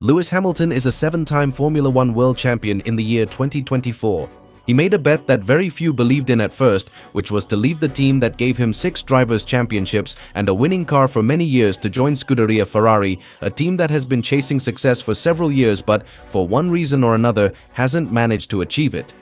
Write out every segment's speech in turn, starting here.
Lewis Hamilton is a 7-time Formula One world champion in the year 2024. He made a bet that very few believed in at first, which was to leave the team that gave him 6 drivers' championships and a winning car for many years to join Scuderia Ferrari, a team that has been chasing success for several years but, for one reason or another, hasn't managed to achieve it.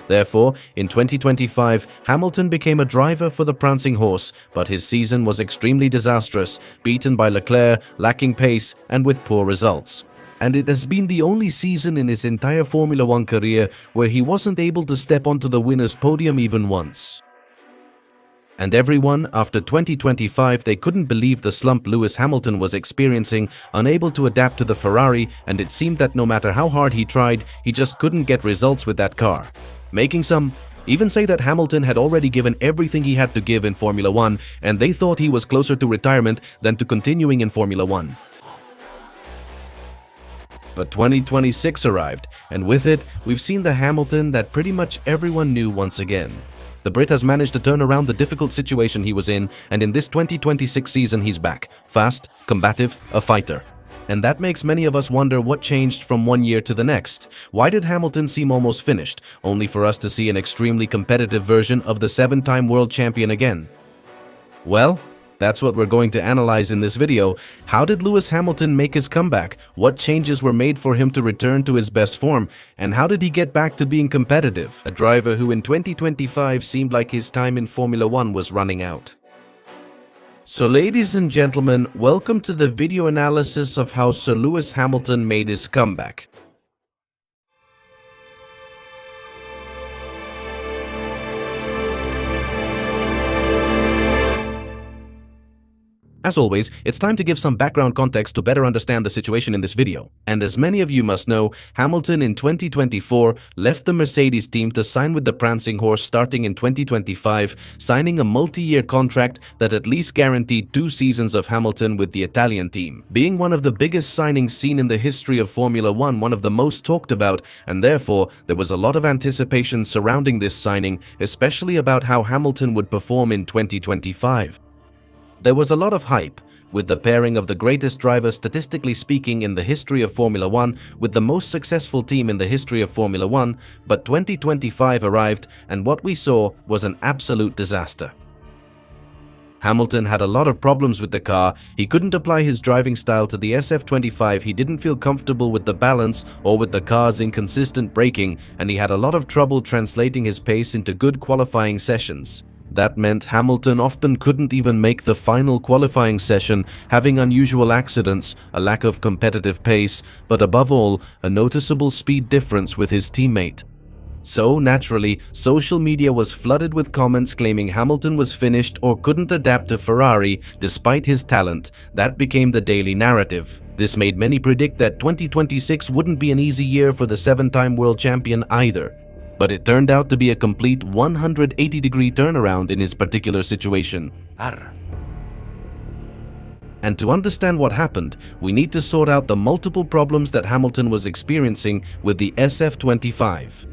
Therefore, in 2025, Hamilton became a driver for the prancing horse, but his season was extremely disastrous, beaten by Leclerc, lacking pace, and with poor results. And it has been the only season in his entire Formula One career where he wasn't able to step onto the winner's podium even once. And everyone, after 2025, they couldn't believe the slump Lewis Hamilton was experiencing, unable to adapt to the Ferrari, and it seemed that no matter how hard he tried, he just couldn't get results with that car. Making some even say that Hamilton had already given everything he had to give in Formula One, and they thought he was closer to retirement than to continuing in Formula One. But 2026 arrived, and with it, we've seen the Hamilton that pretty much everyone knew once again. The Brit has managed to turn around the difficult situation he was in, and in this 2026 season he's back, fast, combative, a fighter. And that makes many of us wonder what changed from one year to the next. Why did Hamilton seem almost finished, only for us to see an extremely competitive version of the 7-time world champion again? Well, that's what we're going to analyze in this video. How did Lewis Hamilton make his comeback? What changes were made for him to return to his best form? And how did he get back to being competitive? A driver who in 2025 seemed like his time in Formula One was running out. So ladies and gentlemen, welcome to the video analysis of how Sir Lewis Hamilton made his comeback. As always, it's time to give some background context to better understand the situation in this video. And as many of you must know, Hamilton in 2024 left the Mercedes team to sign with the prancing horse starting in 2025, signing a multi-year contract that at least guaranteed 2 seasons of Hamilton with the Italian team. Being one of the biggest signings seen in the history of Formula One, one of the most talked about, and therefore there was a lot of anticipation surrounding this signing, especially about how Hamilton would perform in 2025. There was a lot of hype, with the pairing of the greatest driver statistically speaking in the history of Formula One with the most successful team in the history of Formula One, but 2025 arrived and what we saw was an absolute disaster. Hamilton had a lot of problems with the car. He couldn't apply his driving style to the SF25, he didn't feel comfortable with the balance or with the car's inconsistent braking, and he had a lot of trouble translating his pace into good qualifying sessions. That meant Hamilton often couldn't even make the final qualifying session, having unusual accidents, a lack of competitive pace, but above all, a noticeable speed difference with his teammate. So, naturally, social media was flooded with comments claiming Hamilton was finished or couldn't adapt to Ferrari despite his talent. That became the daily narrative. This made many predict that 2026 wouldn't be an easy year for the 7-time world champion either. But it turned out to be a complete 180-degree turnaround in his particular situation. And to understand what happened, we need to sort out the multiple problems that Hamilton was experiencing with the SF25.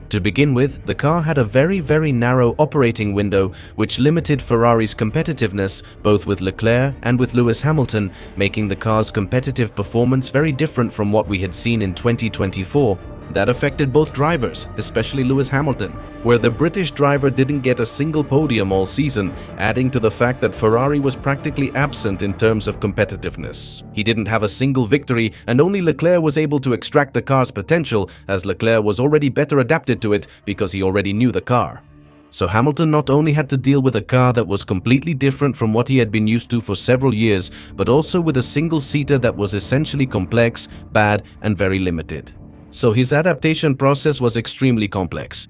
To begin with, the car had a very narrow operating window which limited Ferrari's competitiveness both with Leclerc and with Lewis Hamilton, making the car's competitive performance very different from what we had seen in 2024. That affected both drivers, especially Lewis Hamilton, where the British driver didn't get a single podium all season, adding to the fact that Ferrari was practically absent in terms of competitiveness. He didn't have a single victory, and only Leclerc was able to extract the car's potential, as Leclerc was already better adapted to it because he already knew the car. So Hamilton not only had to deal with a car that was completely different from what he had been used to for several years, but also with a single-seater that was essentially complex, bad, and very limited. So his adaptation process was extremely complex.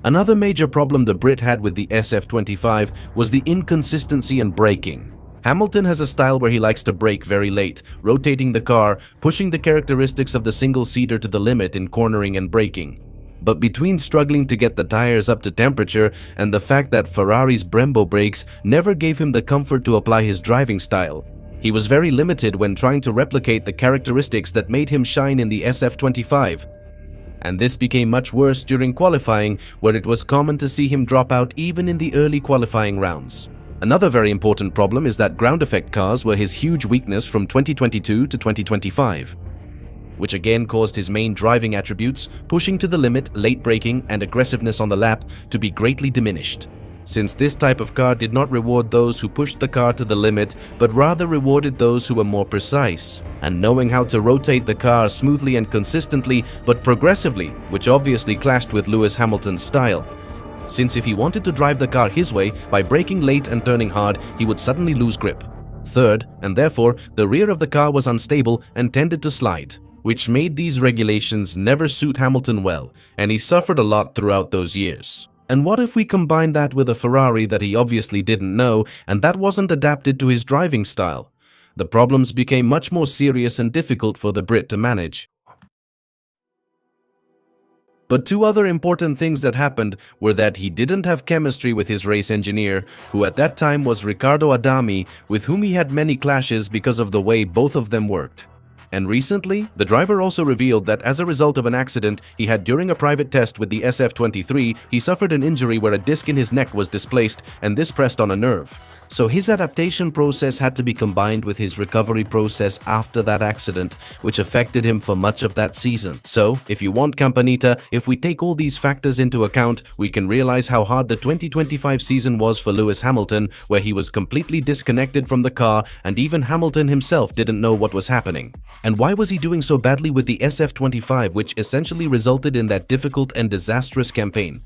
Another major problem the Brit had with the SF25 was the inconsistency in braking. Hamilton has a style where he likes to brake very late, rotating the car, pushing the characteristics of the single-seater to the limit in cornering and braking. But between struggling to get the tires up to temperature and the fact that Ferrari's Brembo brakes never gave him the comfort to apply his driving style, he was very limited when trying to replicate the characteristics that made him shine in the SF25. And this became much worse during qualifying, where it was common to see him drop out even in the early qualifying rounds. Another very important problem is that ground effect cars were his huge weakness from 2022 to 2025, which again caused his main driving attributes, pushing to the limit, late braking, and aggressiveness on the lap, to be greatly diminished. Since this type of car did not reward those who pushed the car to the limit, but rather rewarded those who were more precise and knowing how to rotate the car smoothly and consistently, but progressively, which obviously clashed with Lewis Hamilton's style. Since if he wanted to drive the car his way by braking late and turning hard, he would suddenly lose grip. Third, and therefore, the rear of the car was unstable and tended to slide, which made these regulations never suit Hamilton well, and he suffered a lot throughout those years. And what if we combine that with a Ferrari that he obviously didn't know and that wasn't adapted to his driving style? The problems became much more serious and difficult for the Brit to manage. But two other important things that happened were that he didn't have chemistry with his race engineer, who at that time was Riccardo Adami, with whom he had many clashes because of the way both of them worked. And recently, the driver also revealed that as a result of an accident he had during a private test with the SF23, he suffered an injury where a disc in his neck was displaced and this pressed on a nerve. So his adaptation process had to be combined with his recovery process after that accident, which affected him for much of that season. So, if you want Campanita, if we take all these factors into account, we can realize how hard the 2025 season was for Lewis Hamilton, where he was completely disconnected from the car and even Hamilton himself didn't know what was happening. And why was he doing so badly with the SF25, which essentially resulted in that difficult and disastrous campaign,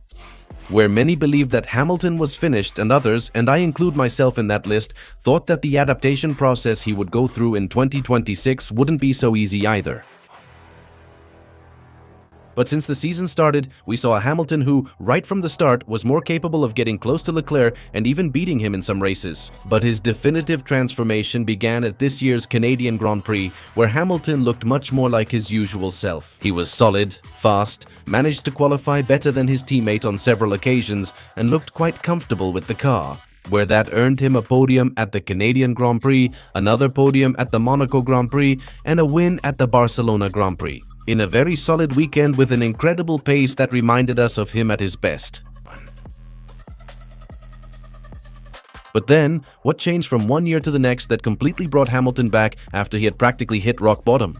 where many believed that Hamilton was finished and others, and I include myself in that list, thought that the adaptation process he would go through in 2026 wouldn't be so easy either. But since the season started, we saw a Hamilton who, right from the start, was more capable of getting close to Leclerc and even beating him in some races. But his definitive transformation began at this year's Canadian Grand Prix, where Hamilton looked much more like his usual self. He was solid, fast, managed to qualify better than his teammate on several occasions, and looked quite comfortable with the car, where that earned him a podium at the Canadian Grand Prix, another podium at the Monaco Grand Prix, and a win at the Barcelona Grand Prix, in a very solid weekend with an incredible pace that reminded us of him at his best. But then, what changed from one year to the next that completely brought Hamilton back after he had practically hit rock bottom?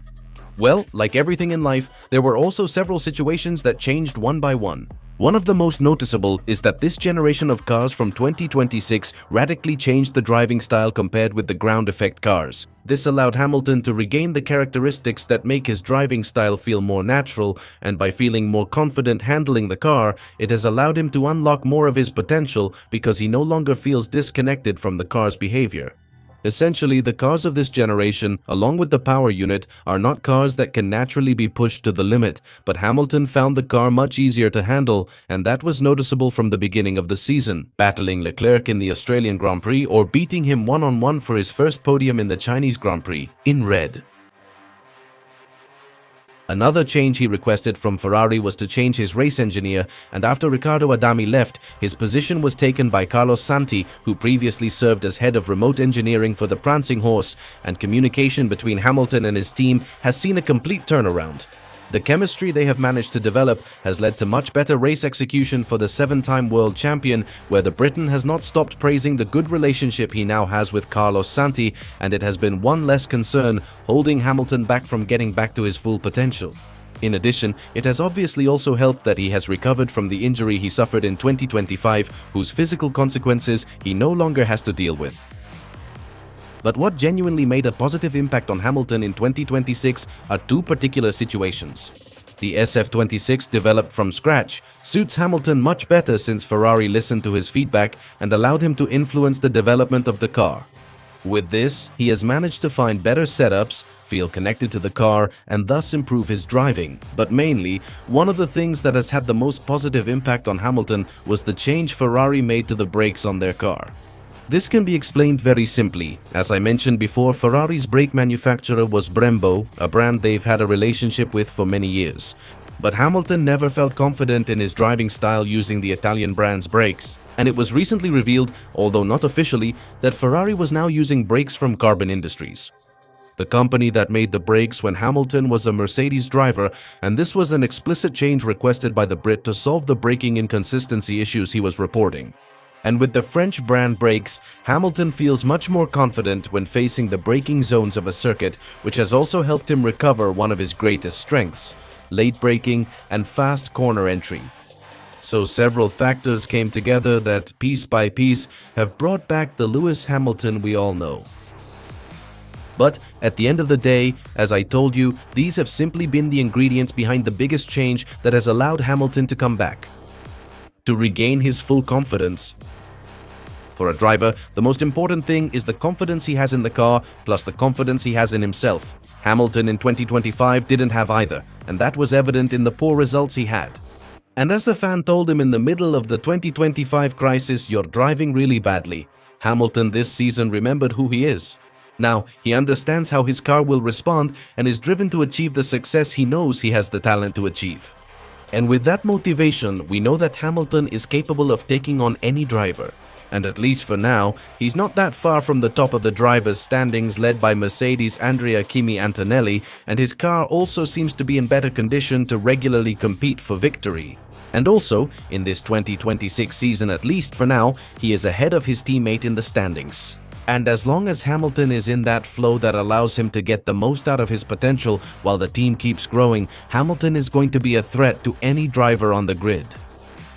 Well, like everything in life, there were also several situations that changed one by one. One of the most noticeable is that this generation of cars from 2026 radically changed the driving style compared with the ground effect cars. This allowed Hamilton to regain the characteristics that make his driving style feel more natural, and by feeling more confident handling the car, it has allowed him to unlock more of his potential because he no longer feels disconnected from the car's behavior. Essentially, the cars of this generation, along with the power unit, are not cars that can naturally be pushed to the limit, but Hamilton found the car much easier to handle, and that was noticeable from the beginning of the season, battling Leclerc in the Australian Grand Prix or beating him one-on-one for his first podium in the Chinese Grand Prix, in red. Another change he requested from Ferrari was to change his race engineer, and after Riccardo Adami left, his position was taken by Carlos Santi, who previously served as head of remote engineering for the Prancing Horse, and communication between Hamilton and his team has seen a complete turnaround. The chemistry they have managed to develop has led to much better race execution for the 7-time world champion, where the Briton has not stopped praising the good relationship he now has with Carlos Santi, and it has been one less concern holding Hamilton back from getting back to his full potential. In addition, it has obviously also helped that he has recovered from the injury he suffered in 2025, whose physical consequences he no longer has to deal with. But what genuinely made a positive impact on Hamilton in 2026 are two particular situations. The SF26, developed from scratch, suits Hamilton much better since Ferrari listened to his feedback and allowed him to influence the development of the car. With this, he has managed to find better setups, feel connected to the car, and thus improve his driving. But mainly, one of the things that has had the most positive impact on Hamilton was the change Ferrari made to the brakes on their car. This can be explained very simply. As I mentioned before, Ferrari's brake manufacturer was Brembo, a brand they've had a relationship with for many years. But Hamilton never felt confident in his driving style using the Italian brand's brakes. And it was recently revealed, although not officially, that Ferrari was now using brakes from Carbon Industries, the company that made the brakes when Hamilton was a Mercedes driver, and this was an explicit change requested by the Brit to solve the braking inconsistency issues he was reporting. And with the French brand brakes, Hamilton feels much more confident when facing the braking zones of a circuit, which has also helped him recover one of his greatest strengths: late braking and fast corner entry. So several factors came together that, piece by piece, have brought back the Lewis Hamilton we all know. But at the end of the day, as I told you, these have simply been the ingredients behind the biggest change that has allowed Hamilton to come back, to regain his full confidence. For a driver, the most important thing is the confidence he has in the car plus the confidence he has in himself. Hamilton in 2025 didn't have either, and that was evident in the poor results he had. And as a fan told him in the middle of the 2025 crisis, "You're driving really badly," Hamilton this season remembered who he is. Now, he understands how his car will respond and is driven to achieve the success he knows he has the talent to achieve. And with that motivation, we know that Hamilton is capable of taking on any driver. And at least for now, he's not that far from the top of the drivers' standings led by Mercedes' Andrea Kimi Antonelli, and his car also seems to be in better condition to regularly compete for victory. And also, in this 2026 season, at least for now, he is ahead of his teammate in the standings. And as long as Hamilton is in that flow that allows him to get the most out of his potential while the team keeps growing, Hamilton is going to be a threat to any driver on the grid.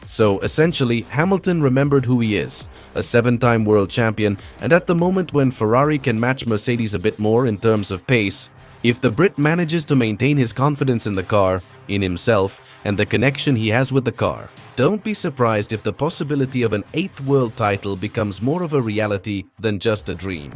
So essentially, Hamilton remembered who he is, a 7-time world champion, and at the moment when Ferrari can match Mercedes a bit more in terms of pace, if the Brit manages to maintain his confidence in the car, in himself, and the connection he has with the car, don't be surprised if the possibility of an 8th world title becomes more of a reality than just a dream.